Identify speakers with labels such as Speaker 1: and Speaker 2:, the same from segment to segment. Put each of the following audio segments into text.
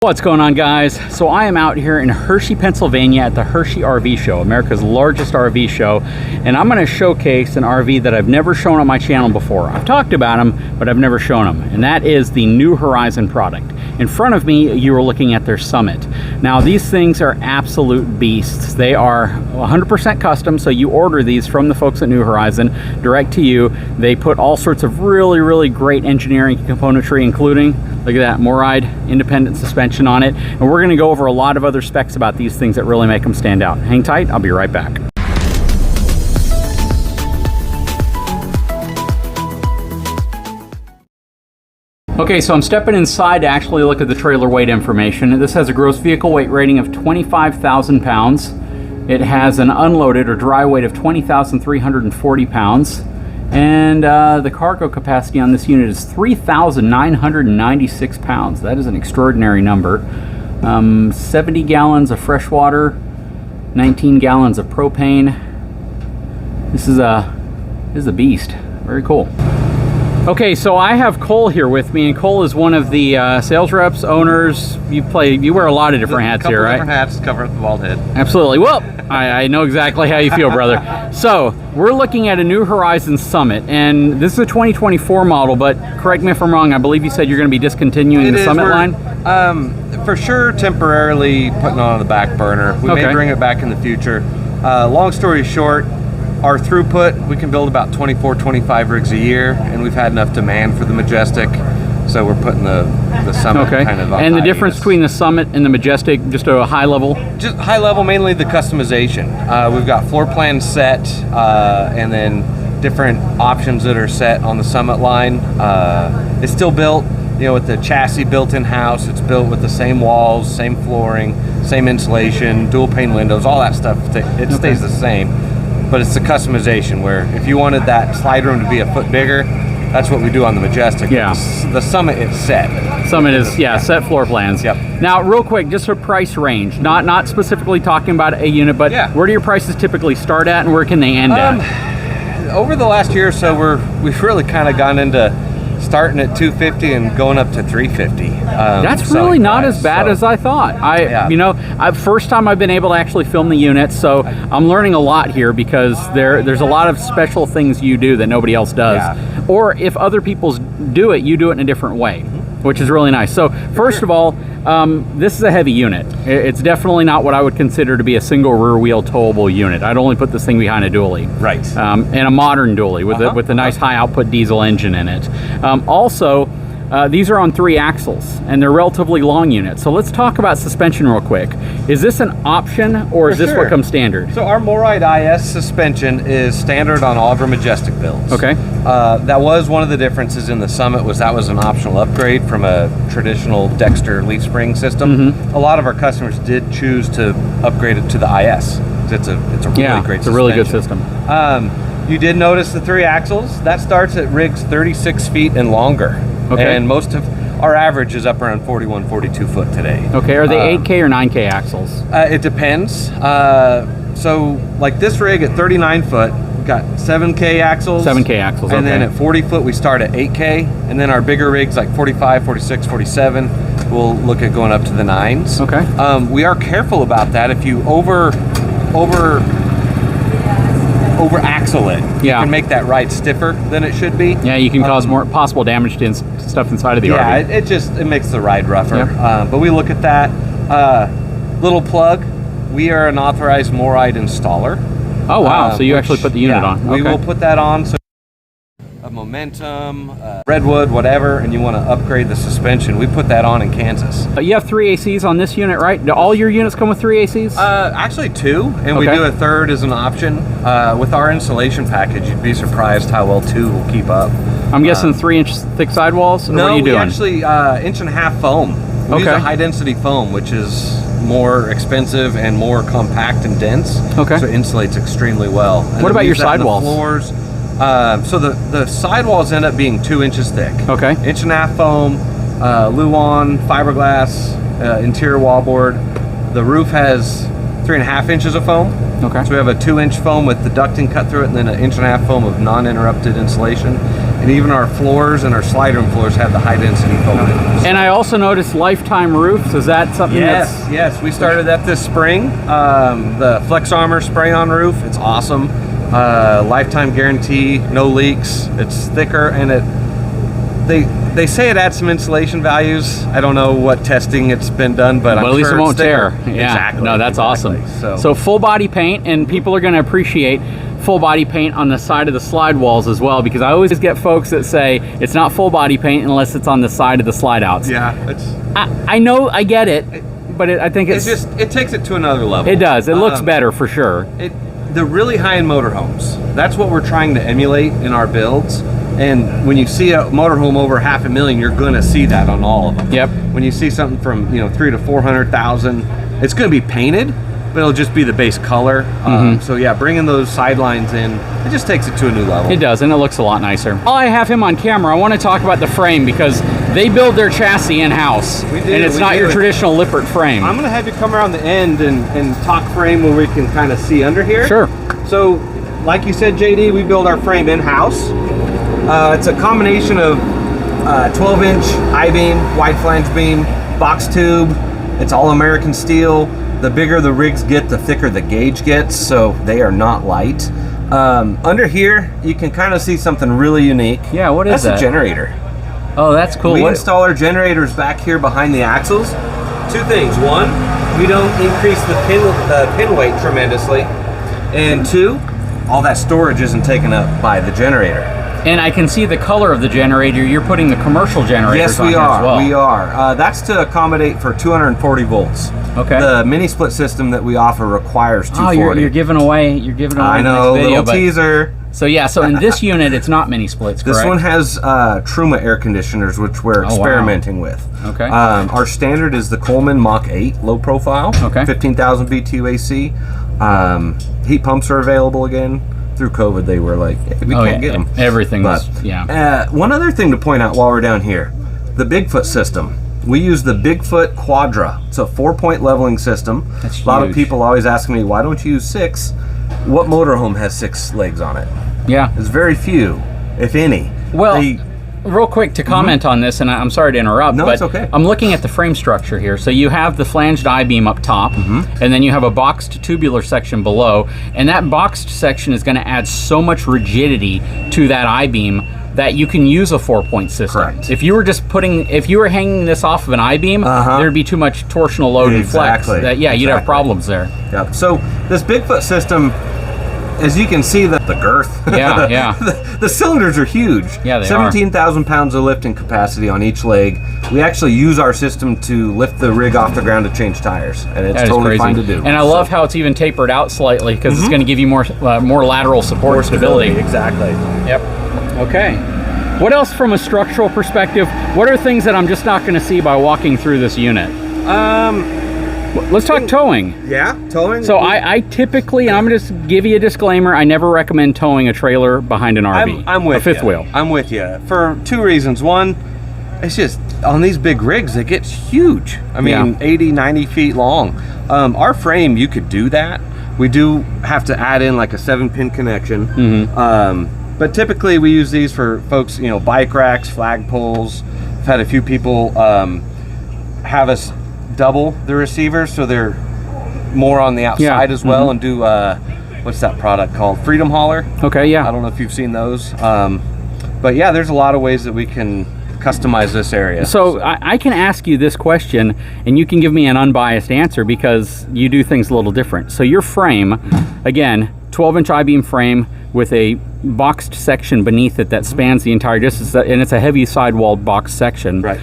Speaker 1: What's going on, guys? So I am out here in Hershey, Pennsylvania at the Hershey RV Show, America's largest RV show, and I'm going to showcase an RV that I've never shown on my channel before. I've talked about them, but I've never shown them, and that is the New Horizon product. In front of me, you are looking at their Summit. Now, these things are absolute beasts. They are 100% custom, so you order these from the folks at New Horizon direct to you. They put all sorts of really great engineering componentry, including, look at that, MORryde independent suspension on it, and we're going to go over a lot of other specs about these things that really make them stand out. Hang tight, I'll be right back. Okay, so I'm stepping inside to actually look at the trailer weight information. This has a gross vehicle weight rating of 25,000 pounds. It has an unloaded or dry weight of 20,340 pounds. And the cargo capacity on this unit is 3,996 pounds. That is an extraordinary number. 70 gallons of fresh water, 19 gallons of propane. This is a beast. Very cool. Okay, so I have Cole here with me, and Cole is one of the sales reps, owners. You wear a lot of different hats here, right?
Speaker 2: Different hats to cover up the bald head.
Speaker 1: Absolutely. Well, I know exactly how you feel, brother. So we're looking at a New Horizon Summit, and this is a 2024 model, but correct me if I'm wrong, I believe you said you're going to be discontinuing the Summit line?
Speaker 2: For sure, temporarily putting it on the back burner. We may bring it back in the future. Long story short, our throughput, we can build about 24, 25 rigs a year, and we've had enough demand for the Majestic, so we're putting the Summit kind of on.
Speaker 1: And the difference between the Summit and the Majestic, just a high level? Just
Speaker 2: high level, mainly the customization. We've got floor plans set, and then different options that are set on the Summit line. It's still built, with the chassis built in-house. It's built with the same walls, same flooring, same insulation, dual pane windows, all that stuff. It stays the same. But it's the customization where if you wanted that slide room to be a foot bigger, that's what we do on the Majestic.
Speaker 1: Yeah.
Speaker 2: The Summit is set.
Speaker 1: Summit is, set floor plans.
Speaker 2: Yep.
Speaker 1: Now, real quick, just a price range. Not specifically talking about a unit, but where do your prices typically start at and where can they end at?
Speaker 2: Over the last year or so, we've really kind of gone into starting at $250 and going up to $350.
Speaker 1: That's really not as bad as I thought. First time I've been able to actually film the units, so I'm learning a lot here because there's a lot of special things you do that nobody else does. Yeah. Or if other people do it, you do it in a different way, which is really nice. So first of all, this is a heavy unit. It's definitely not what I would consider to be a single rear wheel towable unit. I'd only put this thing behind a dually.
Speaker 2: Right.
Speaker 1: And a modern dually with a nice high output diesel engine in it. Also, these are on 3 axles and they're relatively long units. So let's talk about suspension real quick. Is this an option or is this what comes standard?
Speaker 2: So our MORryde IS suspension is standard on all of our Majestic builds.
Speaker 1: Okay.
Speaker 2: That was one of the differences in the Summit, that was an optional upgrade from a traditional Dexter leaf spring system. A lot of our customers did choose to upgrade it to the IS. It's a really great suspension. It's a really good system. You did notice the 3 axles. That starts at rigs 36 feet and longer. Okay. And most of our average is up around 41, 42 foot today.
Speaker 1: Okay, are they 8K or 9K axles?
Speaker 2: It depends. So like this rig at 39 foot, we've got 7K axles.
Speaker 1: 7K axles,
Speaker 2: and then at 40 foot, we start at 8K. And then our bigger rigs like 45, 46, 47, we'll look at going up to the 9s.
Speaker 1: Okay.
Speaker 2: We are careful about that. If you over axle it, you can make that ride stiffer than it should be.
Speaker 1: Yeah, you can cause more possible damage to stuff inside of the RV.
Speaker 2: Yeah, it makes the ride rougher. Yep. But we look at that. Little plug, we are an authorized MORryde installer.
Speaker 1: Oh wow, so you actually put the unit on.
Speaker 2: We will put that on. So a Momentum, Redwood, whatever, and you want to upgrade the suspension, we put that on in Kansas.
Speaker 1: You have 3 ACs on this unit, right? Do all your units come with 3 ACs?
Speaker 2: Actually 2, and we do a 3rd as an option. With our insulation package, you'd be surprised how well 2 will keep up.
Speaker 1: I'm guessing 3-inch thick sidewalls? Or
Speaker 2: no,
Speaker 1: what are you doing?
Speaker 2: Actually 1.5-inch foam. We use a high density foam, which is more expensive and more compact and dense. Okay. So it insulates extremely well. And
Speaker 1: what about your sidewalls?
Speaker 2: Floors. So the sidewalls end up being 2 inches thick. Okay. 1.5-inch foam, Luan, fiberglass, interior wallboard. The roof has 3.5 inches of foam. Okay. So we have a 2-inch foam with the ducting cut through it, and then an 1.5-inch foam of non-interrupted insulation. and even our floors and our slide room floors have the high density foam.
Speaker 1: And I also noticed lifetime roofs. Is that something
Speaker 2: Yes, we started that this spring. The Flex Armor spray-on roof, it's awesome. Lifetime guarantee, no leaks. It's thicker, and they say it adds some insulation values. I don't know what testing it's been done, but
Speaker 1: at least it won't tear. Yeah,
Speaker 2: exactly.
Speaker 1: No, that's awesome. So full body paint, and people are going to appreciate full body paint on the side of the slide walls as well, because I always get folks that say it's not full body paint unless it's on the side of the slide outs.
Speaker 2: Yeah,
Speaker 1: I know, I get it, but I think it
Speaker 2: takes it to another level.
Speaker 1: It does. It looks better for sure.
Speaker 2: The really high-end motorhomes, that's what we're trying to emulate in our builds. And when you see a motorhome over $500,000, you're going to see that on all of them.
Speaker 1: Yep.
Speaker 2: When you see something from $300,000 to $400,000, it's going to be painted, but it'll just be the base color. So yeah, bringing those sidelines in, it just takes it to a new level.
Speaker 1: It does, and it looks a lot nicer. While I have him on camera, I want to talk about the frame, because they build their chassis in-house, and it's not your traditional Lippert frame.
Speaker 2: I'm going to have you come around the end and talk frame where we can kind of see under here.
Speaker 1: Sure.
Speaker 2: So, like you said, JD, we build our frame in-house. It's a combination of 12-inch I-beam, wide flange beam, box tube. It's all American steel. The bigger the rigs get, the thicker the gauge gets, so they are not light. Under here, you can kind of see something really unique.
Speaker 1: Yeah, what is that?
Speaker 2: That's a generator.
Speaker 1: Oh, that's cool.
Speaker 2: We install our generators back here behind the axles. Two things. One, we don't increase the pin weight tremendously. And two, all that storage isn't taken up by the generator.
Speaker 1: And I can see the color of the generator. You're putting the commercial generators on here as well.
Speaker 2: We are. That's to accommodate for 240 volts.
Speaker 1: Okay.
Speaker 2: The mini split system that we offer requires 240.
Speaker 1: Oh, you're giving away.
Speaker 2: I know,
Speaker 1: the next video,
Speaker 2: little teaser.
Speaker 1: So yeah, so in this unit, it's not mini splits, correct?
Speaker 2: This one has Truma air conditioners, which we're experimenting with.
Speaker 1: Okay.
Speaker 2: Our standard is the Coleman Mach 8 low profile.
Speaker 1: Okay.
Speaker 2: 15,000 BTU AC. Heat pumps are available again. Through COVID, they were like, we can't get them.
Speaker 1: Everything was,
Speaker 2: one other thing to point out while we're down here, the Bigfoot system. We use the Bigfoot Quadra. It's a 4-point leveling system.
Speaker 1: That's huge.
Speaker 2: A lot of people always ask me, why don't you use 6? What motorhome has 6 legs on it?
Speaker 1: Yeah.
Speaker 2: There's very few, if any.
Speaker 1: Well, real quick to comment on this, and I'm sorry to interrupt,
Speaker 2: no,
Speaker 1: but
Speaker 2: it's okay.
Speaker 1: I'm looking at the frame structure here. So you have the flanged I-beam up top, and then you have a boxed tubular section below, and that boxed section is going to add so much rigidity to that I-beam that you can use a 4-point system.
Speaker 2: Correct.
Speaker 1: If you were hanging this off of an I-beam, there'd be too much torsional load and flex. You'd have problems there.
Speaker 2: Yep. So this Bigfoot system, as you can see, the girth. The cylinders are huge.
Speaker 1: Yeah, they
Speaker 2: 17,000 pounds of lifting capacity on each leg. We actually use our system to lift the rig off the ground to change tires, and it's totally fine to do.
Speaker 1: And I love how it's even tapered out slightly, because it's going to give you more lateral support and stability.
Speaker 2: Exactly.
Speaker 1: Yep. Okay. What else from a structural perspective? What are things that I'm just not going to see by walking through this unit? Let's talk towing.
Speaker 2: Yeah, towing.
Speaker 1: So I typically, and I'm going to just give you a disclaimer, I never recommend towing a trailer behind an RV.
Speaker 2: I'm with
Speaker 1: a fifth wheel.
Speaker 2: I'm with you for 2 reasons. One, it's just on these big rigs, it gets huge. I mean, 80, 90 feet long. Our frame, you could do that. We do have to add in like a 7-pin connection. But typically we use these for folks, bike racks, flagpoles. I've had a few people have us double the receivers, so they're more on the outside as well, and do what's that product called? Freedom Hauler.
Speaker 1: Okay, yeah.
Speaker 2: I don't know if you've seen those. But yeah, there's a lot of ways that we can customize this area.
Speaker 1: So I can ask you this question, and you can give me an unbiased answer, because you do things a little different. So your frame, again, 12-inch I-beam frame with a boxed section beneath it that spans the entire distance, and it's a heavy sidewalled box section.
Speaker 2: Right.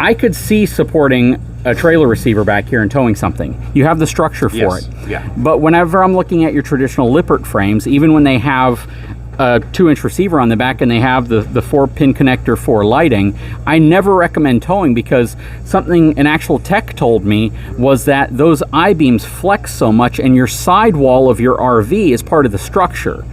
Speaker 1: I could see supporting a trailer receiver back here and towing something. You have the structure for it.
Speaker 2: Yeah.
Speaker 1: But whenever I'm looking at your traditional Lippert frames, even when they have a 2-inch receiver on the back and they have the 4-pin connector for lighting, I never recommend towing, because something an actual tech told me was that those I-beams flex so much, and your sidewall of your RV is part of the structure.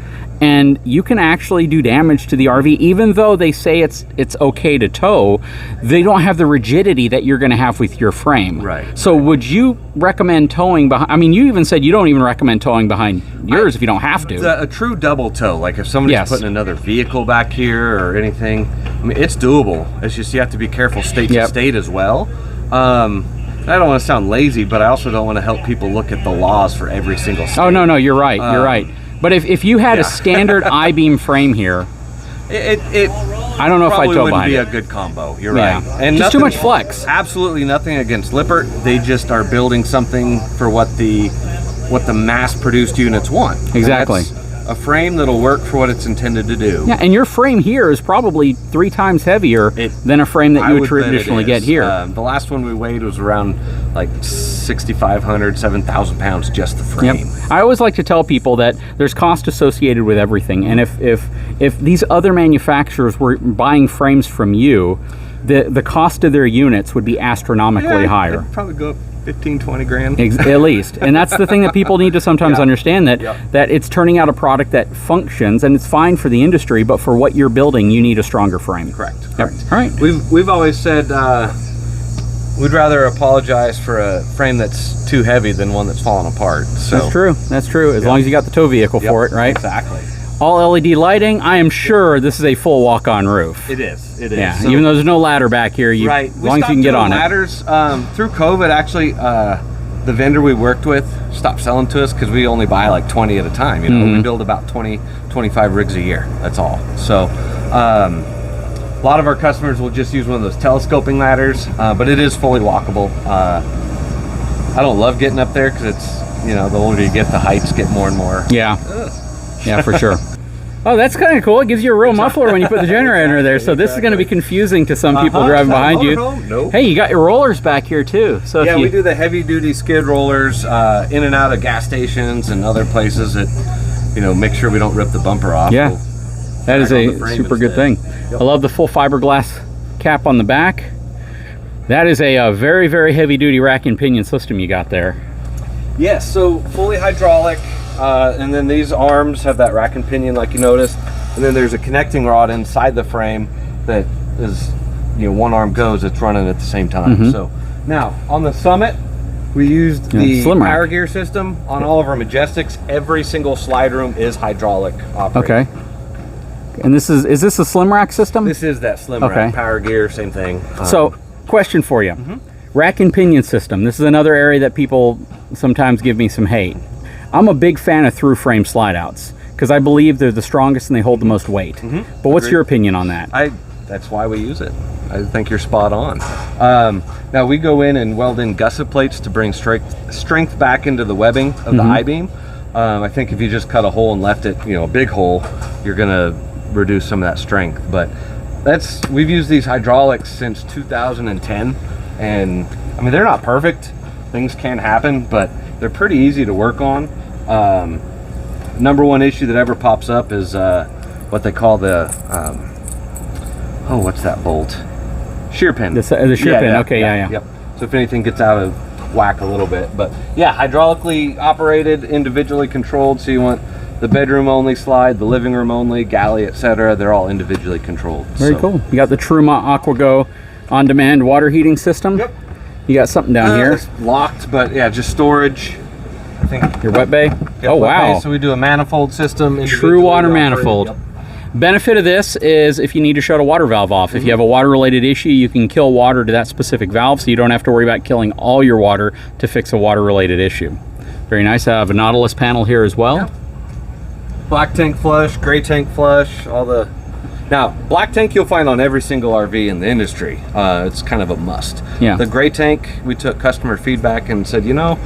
Speaker 1: and you can actually do damage to the RV. Even though they say it's okay to tow, they don't have the rigidity that you're going to have with your frame.
Speaker 2: Right.
Speaker 1: So would you recommend towing behind? I mean, you even said you don't even recommend towing behind yours if you don't have to.
Speaker 2: A true double tow, like if somebody's putting another vehicle back here or anything, I mean, it's doable. It's just you have to be careful state to state as well. I don't want to sound lazy, but I also don't want to help people look at the laws for every single state.
Speaker 1: Oh, no, you're right. You're right. But if you had a standard I-beam frame here, I don't know if I'd tow behind it.
Speaker 2: Wouldn't be a good combo. You're right.
Speaker 1: And just too much flex.
Speaker 2: Absolutely nothing against Lippert. They just are building something for what the mass-produced units want.
Speaker 1: Exactly.
Speaker 2: A frame that'll work for what it's intended to do.
Speaker 1: Yeah, and your frame here is probably 3 times heavier than a frame that you would traditionally get here.
Speaker 2: The last one we weighed was around like 6,500, 7,000 pounds, just the frame.
Speaker 1: Yep. I always like to tell people that there's cost associated with everything, and if these other manufacturers were buying frames from you, the cost of their units would be astronomically higher.
Speaker 2: It'd probably go up 15, 20 grand.
Speaker 1: At least. And that's the thing that people need to sometimes understand, that it's turning out a product that functions, and it's fine for the industry, but for what you're building, you need a stronger frame.
Speaker 2: Correct.
Speaker 1: All right.
Speaker 2: We've always said we'd rather apologize for a frame that's too heavy than one that's falling apart. So
Speaker 1: That's true. As long as you got the tow vehicle for it, right?
Speaker 2: Exactly.
Speaker 1: All LED lighting. I am sure this is a full walk-on roof.
Speaker 2: It is. It is.
Speaker 1: Yeah. So, even though there's no ladder back here, as long as you can get on
Speaker 2: ladders, through COVID, actually, the vendor we worked with stopped selling to us because we only buy like 20 at a time. You know, we build about 20, 25 rigs a year. That's all. So, a lot of our customers will just use one of those telescoping ladders, but it is fully walkable. I don't love getting up there because it's, you know, the older you get, the heights get more and more.
Speaker 1: Yeah. Yeah, for sure. Oh, that's kind of cool. It gives you a real muffler when you put the generator there. So this is going to be confusing to some people driving behind you.
Speaker 2: Nope.
Speaker 1: Hey, you got your rollers back here too. So
Speaker 2: we do the heavy-duty skid rollers in and out of gas stations and other places that, you know, make sure we don't rip the bumper off.
Speaker 1: Yeah, that is a super good thing. I love the full fiberglass cap on the back. That is a very, very heavy-duty rack and pinion system you got there.
Speaker 2: Yes, so fully hydraulic. And then these arms have that rack and pinion like you noticed, and then there's a connecting rod inside the frame that is, you know, one arm goes, it's running at the same time. So now on the Summit we used the power gear system. On all of our Majestics, every single slide room is hydraulic operated.
Speaker 1: Okay. And this is this a slim rack system?
Speaker 2: This is that slim rack. Power gear, same thing.
Speaker 1: So question for you. Rack and pinion system, this is another area that people sometimes give me some hate. I'm a big fan of through frame slide outs because I believe they're the strongest and they hold the most weight. But what's your opinion on that?
Speaker 2: That's why we use it. I think you're spot on. Now we go in and weld in gusset plates to bring strength back into the webbing of the I-beam. I think if you just cut a hole and left it, you know, a big hole, you're gonna reduce some of that strength. But we've used these hydraulics since 2010, and I mean, they're not perfect. Things can happen, but they're pretty easy to work on. Number one issue that ever pops up is what they call the what's that bolt? Shear pin.
Speaker 1: The shear pin. Okay, yeah.
Speaker 2: Yep. So if anything gets out of whack a little bit, but yeah, hydraulically operated, individually controlled. So you want the bedroom only slide, the living room only, galley, etc. They're all individually controlled.
Speaker 1: Very cool. You got the Truma AquaGo on-demand water heating system.
Speaker 2: Yep.
Speaker 1: You got something down here.
Speaker 2: It's locked, but yeah, just storage. I think
Speaker 1: your wet bay.
Speaker 2: Oh wow! So we do a manifold system.
Speaker 1: True water manifold. Yep. Benefit of this is if you need to shut a water valve off. If you have a water-related issue, you can kill water to that specific valve, so you don't have to worry about killing all your water to fix a water-related issue. Very nice. I have a Nautilus panel here as well. Yep.
Speaker 2: Black tank flush, gray tank flush, all the. Now, black tank you'll find on every single RV in the industry. It's kind of a must.
Speaker 1: Yeah.
Speaker 2: The gray tank, we took customer feedback and said, you know,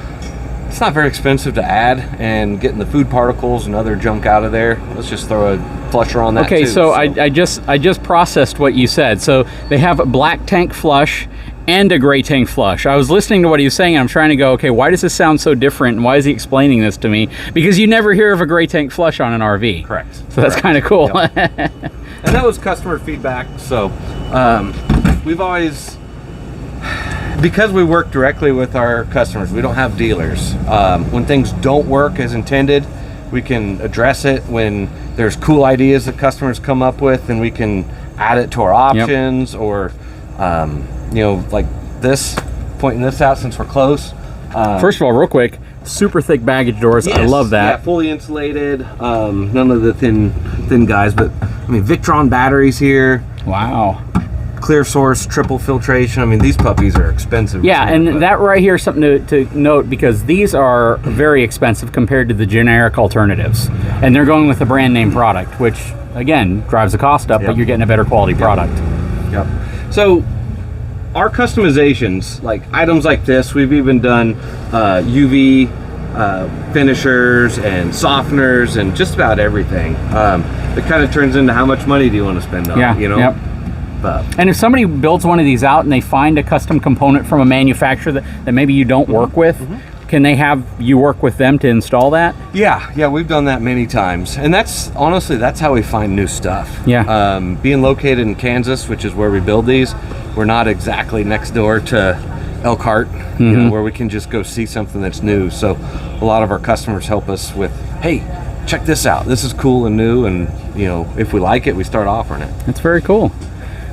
Speaker 2: it's not very expensive to add, and getting the food particles and other junk out of there, let's just throw a flusher on that too.
Speaker 1: So I just processed what you said. So they have a black tank flush and a gray tank flush. I was listening to what he was saying, and I'm trying to go, okay, why does this sound so different, and why is he explaining this to me? Because you never hear of a gray tank flush on an RV.
Speaker 2: Correct.
Speaker 1: So that's kind of cool.
Speaker 2: Yep. And that was customer feedback. So we've always, because we work directly with our customers, we don't have dealers. When things don't work as intended, We can address it when there's cool ideas that customers come up with, and we can add it to our options, or you know, like this, pointing this out since we're close.
Speaker 1: First of all, real quick, super thick baggage doors.
Speaker 2: Yes,
Speaker 1: I love that.
Speaker 2: Yeah, fully insulated. None of the thin guys, but I mean, Victron batteries here.
Speaker 1: Wow.
Speaker 2: Clear source, triple filtration. I mean, these puppies are expensive.
Speaker 1: Yeah, and that right here is something to note, because these are very expensive compared to the generic alternatives. And they're going with a brand name product, which, again, drives the cost up, but you're getting a better quality product.
Speaker 2: Yep. So, our customizations, like items like this, we've even done UV finishers and softeners and just about everything. It kind of turns into how much money do you want to spend on it, you know?
Speaker 1: Yep. And if somebody builds one of these out and they find a custom component from a manufacturer that maybe you don't work with, can they have you work with them to install that?
Speaker 2: Yeah, we've done that many times. And that's, honestly, that's how we find new stuff.
Speaker 1: Yeah.
Speaker 2: Being located in Kansas, which is where we build these, we're not exactly next door to Elkhart, you know, where we can just go see something that's new. So a lot of our customers help us with, hey, check this out. This is cool and new, and you know, if we like it, we start offering it.
Speaker 1: That's very cool.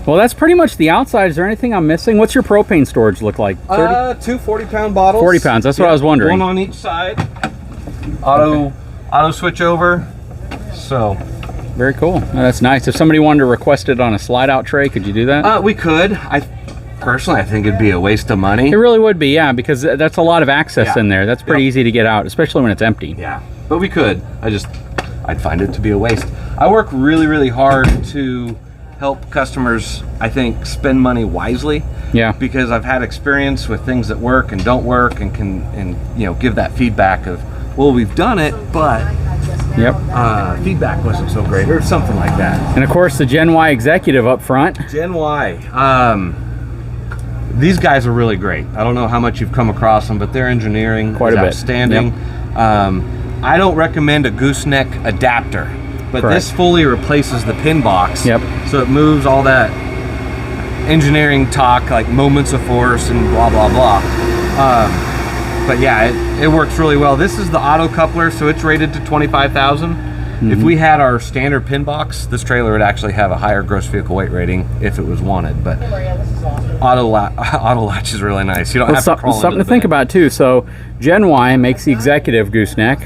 Speaker 1: Well, that's pretty much the outside. Is there anything I'm missing? What's your propane storage look like?
Speaker 2: 2 40-pound bottles.
Speaker 1: 40 pounds, that's what I was wondering.
Speaker 2: One on each side. Auto switch over. So
Speaker 1: very cool. That's nice. If somebody wanted to request it on a slide out tray, could you do that?
Speaker 2: We could. Personally, I think it'd be a waste of money.
Speaker 1: It really would be, yeah, because that's a lot of access in there. That's pretty easy to get out, especially when it's empty.
Speaker 2: Yeah, but we could. I'd find it to be a waste. I work really, really hard to help customers, I think, spend money wisely.
Speaker 1: Yeah.
Speaker 2: Because I've had experience with things that work and don't work, and can you know, give that feedback of, well, we've done it, but feedback wasn't so great, or something like that.
Speaker 1: And of course, the Gen Y executive up front.
Speaker 2: Gen Y. These guys are really great. I don't know how much you've come across them, but their engineering is outstanding. I don't recommend a gooseneck adapter, but this fully replaces the pin box. So it moves all that engineering talk, like moments of force and blah, blah, blah. But yeah, it works really well. This is the auto coupler, so it's rated to 25,000. If we had our standard pin box, this trailer would actually have a higher gross vehicle weight rating if it was wanted. But auto latch is really nice. You don't have to crawl
Speaker 1: something to think about too. So Gen Y makes the executive gooseneck.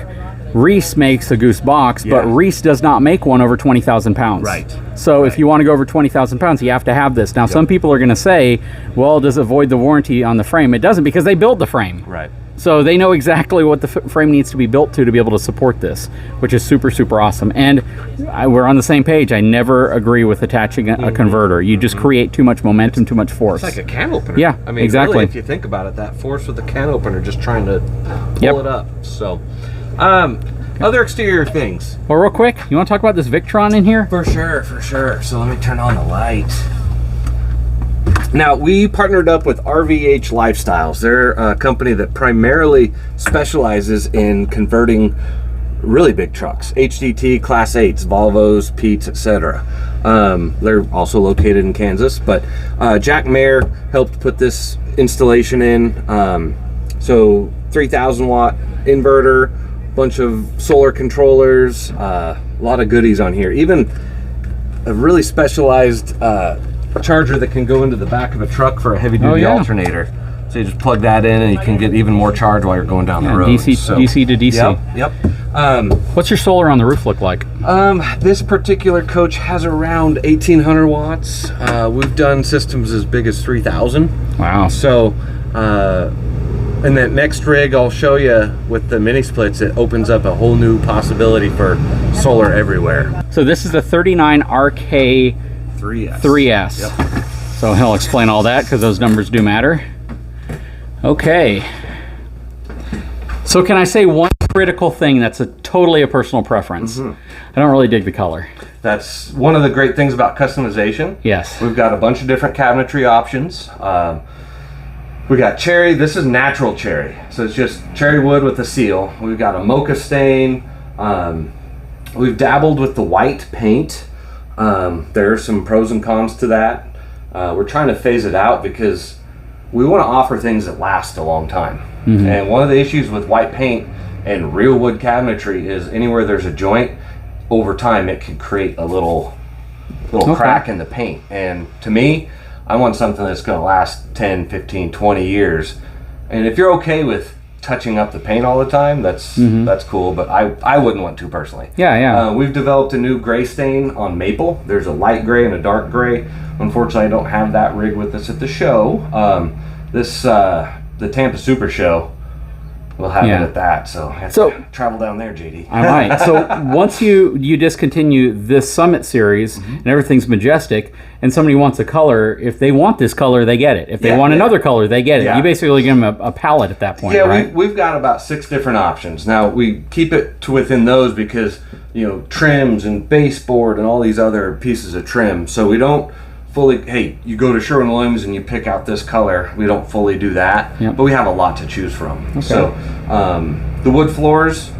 Speaker 1: Reese makes a goose box, but Reese does not make one over 20,000 pounds.
Speaker 2: Right.
Speaker 1: So if you want to go over 20,000 pounds, you have to have this. Now, some people are going to say, well, does it void the warranty on the frame? It doesn't, because they build the frame.
Speaker 2: Right.
Speaker 1: So they know exactly what the frame needs to be built to be able to support this, which is super, super awesome. And we're on the same page. I never agree with attaching a converter. You just create too much momentum, too much force.
Speaker 2: It's like a can opener.
Speaker 1: Yeah,
Speaker 2: I mean,
Speaker 1: exactly.
Speaker 2: really, if you think about it, that force with the can opener just trying to pull it up. So, other exterior things.
Speaker 1: Well, real quick, you want to talk about this Victron in here?
Speaker 2: For sure. So let me turn on the light. Now, we partnered up with RVH Lifestyles. They're a company that primarily specializes in converting really big trucks, HDT, Class 8s, Volvos, Pete's, etc. They're also located in Kansas, but Jack Mayer helped put this installation in. So 3,000 watt inverter, bunch of solar controllers, a lot of goodies on here. Even a really specialized charger that can go into the back of a truck for a heavy duty alternator. So you just plug that in and you can get even more charge while you're going down the road.
Speaker 1: DC to DC.
Speaker 2: Yep. What's
Speaker 1: your solar on the roof look like?
Speaker 2: This particular coach has around 1,800 watts. We've done systems as big as 3,000.
Speaker 1: Wow.
Speaker 2: So, in that next rig I'll show you with the mini splits, it opens up a whole new possibility for solar everywhere.
Speaker 1: So this is the 39 RK 3S.
Speaker 2: Yep.
Speaker 1: So he'll explain all that because those numbers do matter. Okay. So can I say one critical thing that's totally a personal preference? I don't really dig the color.
Speaker 2: That's one of the great things about customization.
Speaker 1: Yes.
Speaker 2: We've got a bunch of different cabinetry options. We got cherry. This is natural cherry. So it's just cherry wood with a seal. We've got a mocha stain. We've dabbled with the white paint. There are some pros and cons to that. We're trying to phase it out because we want to offer things that last a long time. And one of the issues with white paint And real wood cabinetry is anywhere there's a joint, over time it can create a little crack in the paint. And to me, I want something that's going to last 10, 15, 20 years. And if you're okay with touching up the paint all the time, that's cool, but I wouldn't want to personally.
Speaker 1: Yeah.
Speaker 2: We've developed a new gray stain on maple. There's a light gray and a dark gray. Unfortunately, I don't have that rig with us at the show. The Tampa Super Show, we'll have it at that, so I have to travel down there, JD.
Speaker 1: I might. So once you discontinue this Summit series and everything's majestic, and somebody wants a color, if they want this color, they get it. If they want another color, they get it. You basically give them a palette at that point, right?
Speaker 2: We've got about 6 different options. Now, we keep it to within those because, trims and baseboard and all these other pieces of trim, so we don't fully, hey, you go to Sherwin-Williams and you pick out this color. We don't fully do that, but we have a lot to choose from. Okay. So the wood floors,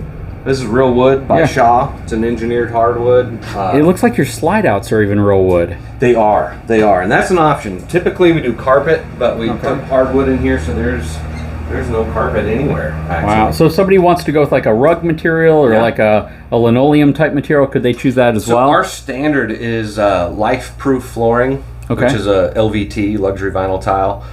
Speaker 2: this is real wood by Shaw. It's an engineered hardwood.
Speaker 1: It looks like your slide outs are even real wood.
Speaker 2: They are, and that's an option. Typically we do carpet, but we put hardwood in here, so there's no carpet anywhere, actually.
Speaker 1: Wow. So if somebody wants to go with like a rug material or like a linoleum type material, could they choose that as well?
Speaker 2: So our standard is life-proof flooring, which is a LVT, luxury vinyl tile.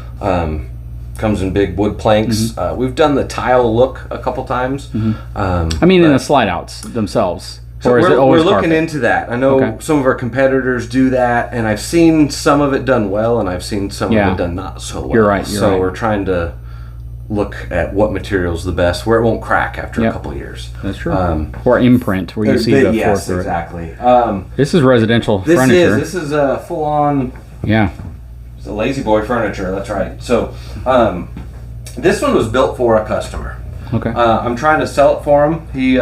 Speaker 2: Comes in big wood planks. We've done the tile look a couple times.
Speaker 1: I mean, in the slide outs themselves.
Speaker 2: So
Speaker 1: or is it always
Speaker 2: we're looking
Speaker 1: carpet?
Speaker 2: into that. I know some of our competitors do that, and I've seen some of it done well, and I've seen some of it done not so well.
Speaker 1: You're right.
Speaker 2: So we're trying to look at what material is the best, where it won't crack after a couple of years.
Speaker 1: That's true. Or imprint, where you see the floor through
Speaker 2: exactly.
Speaker 1: This is residential furniture.
Speaker 2: This is a full-on.
Speaker 1: Yeah.
Speaker 2: It's a lazy boy furniture. That's right. So this one was built for a customer.
Speaker 1: Okay.
Speaker 2: I'm trying to sell it for him. He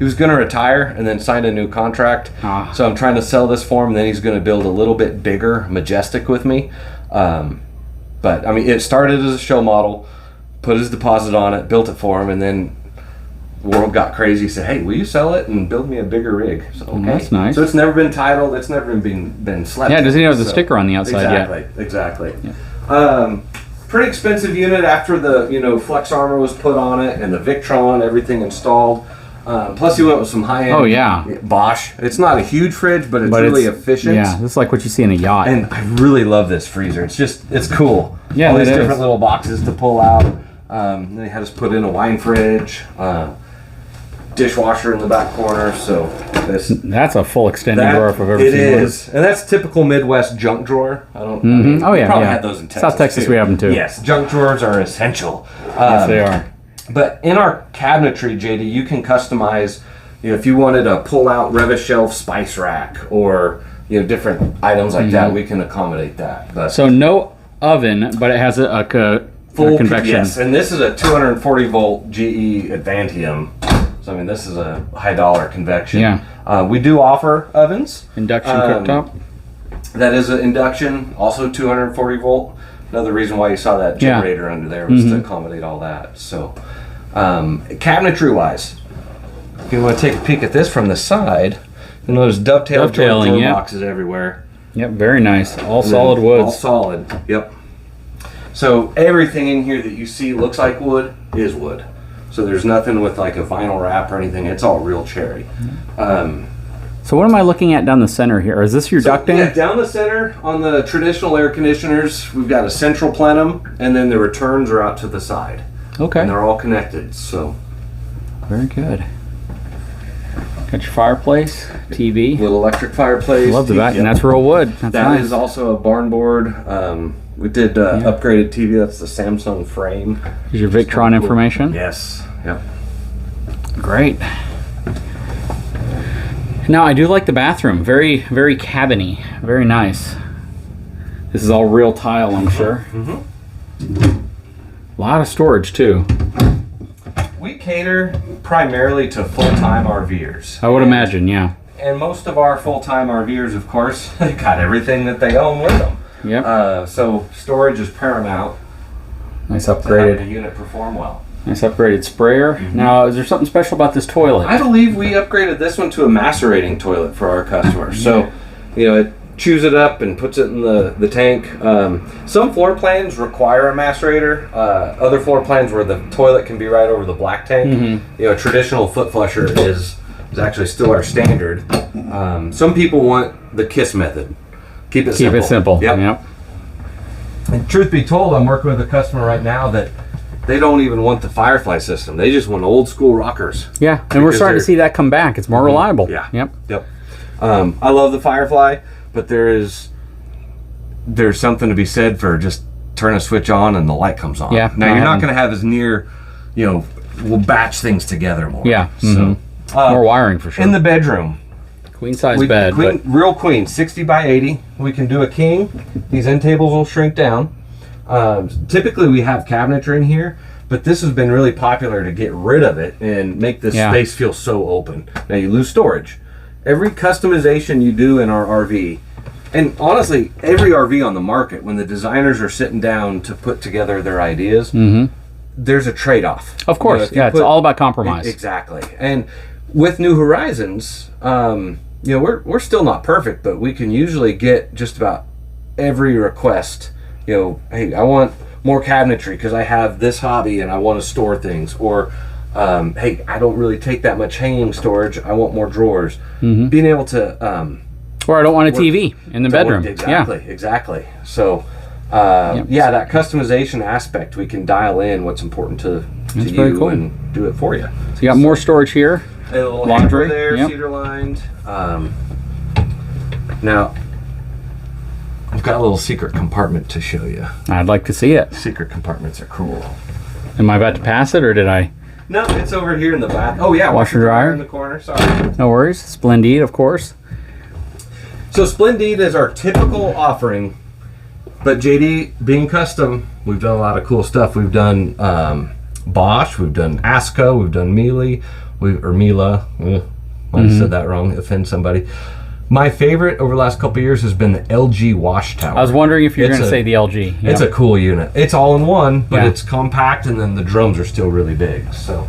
Speaker 2: was going to retire and then signed a new contract. So I'm trying to sell this for him. And then he's going to build a little bit bigger Majestic with me. But I mean, it started as a show model. Put his deposit on it, built it for him, and then the world got crazy. Said, "Hey, will you sell it and build me a bigger rig?" So okay.
Speaker 1: That's nice.
Speaker 2: So it's never been titled. It's never been slept.
Speaker 1: Yeah, doesn't even have the sticker on the outside
Speaker 2: yet. Exactly. Yeah. Pretty expensive unit after the Flex armor was put on it and the Victron, everything installed. Plus, he went with some high-end Bosch. It's not a huge fridge, but it's really efficient.
Speaker 1: Yeah, this is like what you see in a yacht.
Speaker 2: And I really love this freezer. It's cool.
Speaker 1: Yeah,
Speaker 2: all these different little boxes to pull out. They had us put in a wine fridge, dishwasher in the back corner. So
Speaker 1: that's a full extended drawer if I've ever seen one.
Speaker 2: It is, and that's typical Midwest junk drawer. I don't.
Speaker 1: Mm-hmm.
Speaker 2: We probably had those in Texas.
Speaker 1: South Texas,
Speaker 2: too.
Speaker 1: We have them too.
Speaker 2: Yes, junk drawers are essential.
Speaker 1: Yes, they are.
Speaker 2: But in our cabinetry, JD, you can customize. If you wanted a pull-out Rev-A-Shelf spice rack or different items like that, we can accommodate that. But
Speaker 1: so no oven, but it has a full convection.
Speaker 2: Yes, and this is a 240 volt GE Advantium. So I mean, this is a high dollar convection.
Speaker 1: Yeah.
Speaker 2: We do offer ovens.
Speaker 1: Induction cooktop.
Speaker 2: That is an induction, also 240 volt. Another reason why you saw that generator under there was to accommodate all that. So, cabinetry wise, if you want to take a peek at this from the side, you'll notice dovetailing drawer boxes everywhere.
Speaker 1: Yep, very nice. All solid woods.
Speaker 2: All solid. Yep. So everything in here that you see looks like wood is wood. So there's nothing with like a vinyl wrap or anything. It's all real cherry.
Speaker 1: So what am I looking at down the center here? Is this your ducting?
Speaker 2: Yeah, down the center on the traditional air conditioners, we've got a central plenum, and then the returns are out to the side.
Speaker 1: Okay.
Speaker 2: And they're all connected. So
Speaker 1: very good. Got your fireplace, TV.
Speaker 2: Little electric fireplace.
Speaker 1: Love that, and that's real wood. That's
Speaker 2: that
Speaker 1: nice.
Speaker 2: is also a barn board. We did upgraded TV. That's the Samsung frame.
Speaker 1: Is your Victron information?
Speaker 2: Yes. Yep.
Speaker 1: Great. Now I do like the bathroom. Very, very cabiny. Very nice. This is all real tile, I'm sure. A lot of storage too.
Speaker 2: We cater primarily to full-time RVers.
Speaker 1: I would imagine, yeah.
Speaker 2: And most of our full-time RVers, of course, they got everything that they own with them.
Speaker 1: Yep.
Speaker 2: So storage is paramount.
Speaker 1: Nice
Speaker 2: to have
Speaker 1: upgraded.
Speaker 2: the unit perform well.
Speaker 1: Nice upgraded sprayer. Now, is there something special about this toilet?
Speaker 2: I believe we upgraded this one to a macerating toilet for our customers. So, it chews it up and puts it in the tank. Some floor plans require a macerator. Other floor plans where the toilet can be right over the black tank. You know, a traditional foot flusher is actually still our standard. Some people want the KISS method. Keep it simple.
Speaker 1: Keep it simple.
Speaker 2: Yep. And truth be told, I'm working with a customer right now that they don't even want the Firefly system. They just want old school rockers.
Speaker 1: Yeah, and we're starting to see that come back. It's more reliable.
Speaker 2: Yeah.
Speaker 1: Yep.
Speaker 2: I love the Firefly, but there's something to be said for just turn a switch on and the light comes on.
Speaker 1: Yeah.
Speaker 2: Now you're not going to have as near, you know, we'll batch things together more.
Speaker 1: Yeah.
Speaker 2: So
Speaker 1: more wiring for sure.
Speaker 2: in the bedroom,
Speaker 1: queen size bed.
Speaker 2: real queen, 60 by 80. We can do a king. These end tables will shrink down. Typically we have cabinetry in here, but this has been really popular to get rid of it and make this space feel so open. Now you lose storage. Every customization you do in our RV, and honestly, every RV on the market, when the designers are sitting down to put together their ideas, there's a trade-off.
Speaker 1: Of course, it's all about compromise.
Speaker 2: Exactly. And with New Horizons, you know, we're still not perfect, but we can usually get just about every request. You know, hey, I want more cabinetry because I have this hobby and I want to store things, or hey, I don't really take that much hanging storage. I want more drawers. Being able to,
Speaker 1: or I don't want a TV in the bedroom.
Speaker 2: Exactly. So, yeah, that customization aspect, we can dial in what's important to you and do it for you.
Speaker 1: So you got more storage here.
Speaker 2: A little
Speaker 1: laundry
Speaker 2: there, cedar lined. Now, I've got a little secret compartment to show you.
Speaker 1: I'd like to see it.
Speaker 2: Secret compartments are cool.
Speaker 1: Am I about to pass it, or did I?
Speaker 2: No, it's over here in the bath. Oh yeah,
Speaker 1: washer dryer
Speaker 2: in the corner. Sorry.
Speaker 1: No worries. Splendid, of course.
Speaker 2: So Splendid is our typical offering, but JD, being custom, we've done a lot of cool stuff. We've done Bosch, we've done Asco, we've done Miele, Miele. Might have said that wrong. Offend somebody. My favorite over the last couple of years has been the LG wash tower.
Speaker 1: I was wondering if you were going to say the LG.
Speaker 2: It's a cool unit. It's all in one, but it's compact, and then the drums are still really big. So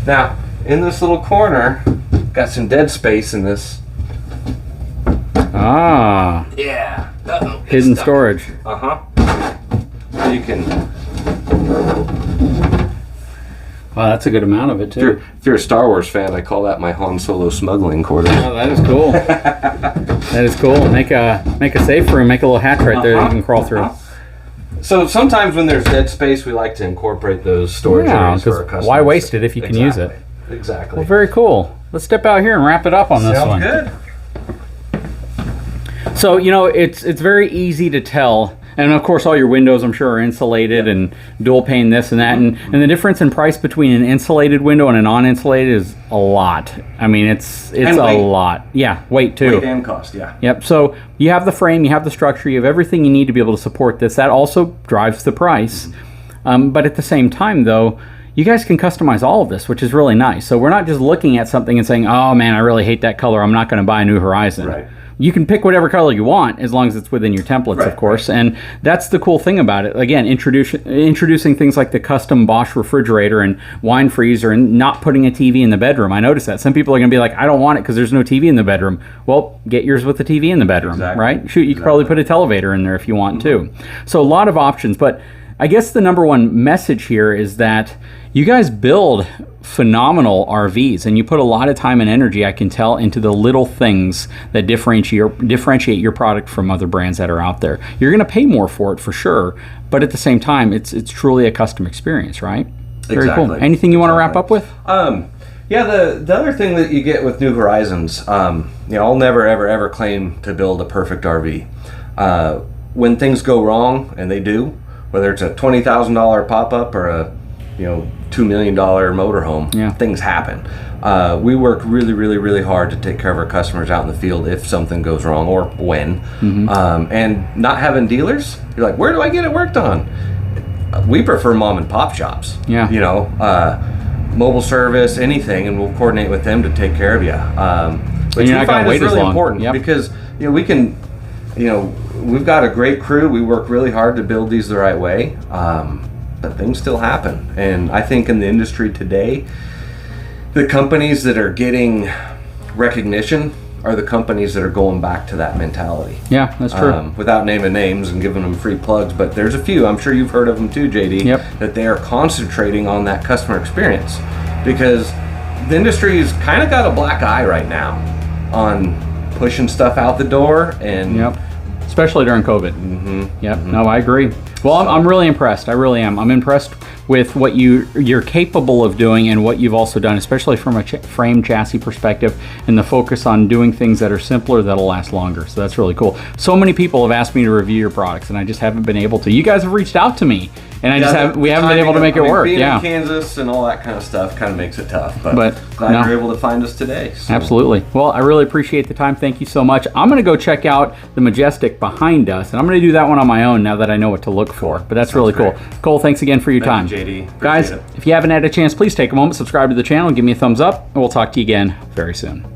Speaker 2: now in this little corner, got some dead space in this.
Speaker 1: Ah.
Speaker 2: Yeah.
Speaker 1: Hidden storage.
Speaker 2: So you can.
Speaker 1: Wow, that's a good amount of it too.
Speaker 2: If you're a Star Wars fan, I call that my Han Solo smuggling quarters.
Speaker 1: Oh, that is cool. That is cool. Make a safe room. Make a little hatch right there that you can crawl through.
Speaker 2: So sometimes when there's dead space, we like to incorporate those storage areas for our customers.
Speaker 1: Why waste it if you can use it?
Speaker 2: Exactly.
Speaker 1: Well, very cool. Let's step out here and wrap it up on this one.
Speaker 2: Sounds good.
Speaker 1: So, you know, it's very easy to tell. And of course, all your windows, I'm sure, are insulated and dual pane this and that. And the difference in price between an insulated window and a non-insulated is a lot. I mean, it's a lot. Yeah, weight too.
Speaker 2: Weight and cost, yeah.
Speaker 1: Yep. So you have the frame, you have the structure, you have everything you need to be able to support this. That also drives the price. But at the same time, though, you guys can customize all of this, which is really nice. So we're not just looking at something and saying, oh man, I really hate that color, I'm not going to buy a New Horizon.
Speaker 2: Right.
Speaker 1: You can pick whatever color you want as long as it's within your templates, of course. And that's the cool thing about it. Again, introducing things like the custom Bosch refrigerator and wine freezer and not putting a TV in the bedroom. I noticed that. Some people are going to be like, I don't want it because there's no TV in the bedroom. Well, get yours with the TV in the bedroom, right? Shoot, you could probably put a televator in there if you want too. So a lot of options. But I guess the number one message here is that you guys build phenomenal RVs, and you put a lot of time and energy, I can tell, into the little things that differentiate your product from other brands that are out there. You're going to pay more for it for sure, but at the same time, it's truly a custom experience, right? Very cool. Anything you want to wrap up with?
Speaker 2: Yeah, the other thing that you get with New Horizons, you know, I'll never ever claim to build a perfect RV. When things go wrong, and they do, whether it's a $20,000 pop-up or a $2 million motorhome, things happen. We work really hard to take care of our customers out in the field if something goes wrong or when. And not having dealers, you're like, where do I get it worked on? We prefer mom and pop shops. Yeah. You know, mobile service, anything, and we'll coordinate with them to take care of you. Which we find is really important because we can, we've got a great crew. We work really hard to build these the right way. But things still happen, and I think in the industry today, the companies that are getting recognition are the companies that are going back to that mentality.
Speaker 1: Yeah, that's true.
Speaker 2: Without naming names and giving them free plugs, but there's a few, I'm sure you've heard of them too, JD,
Speaker 1: Yep.
Speaker 2: that they are concentrating on that customer experience, because the industry's kind of got a black eye right now on pushing stuff out the door, and
Speaker 1: Yep. Especially during COVID. Yep. No, I agree. Well, I'm really impressed. I really am. I'm impressed with what you're capable of doing and what you've also done, especially from a frame chassis perspective, and the focus on doing things that are simpler that'll last longer. So that's really cool. So many people have asked me to review your products, and I just haven't been able to. You guys have reached out to me, and we haven't been able to make it work.
Speaker 2: Being
Speaker 1: Yeah.
Speaker 2: in Kansas and all that kind of stuff kind of makes it tough, but glad
Speaker 1: no.
Speaker 2: you're able to find us today. So.
Speaker 1: Absolutely. Well, I really appreciate the time. Thank you so much. I'm going to go check out the Majestic behind us, and I'm going to do that one on my own now that I know what to look for. But that's really cool. Cole, thanks again for your time.
Speaker 2: Thank you, JD.
Speaker 1: Guys, if you haven't had a chance, please take a moment, subscribe to the channel, and give me a thumbs up, and we'll talk to you again very soon.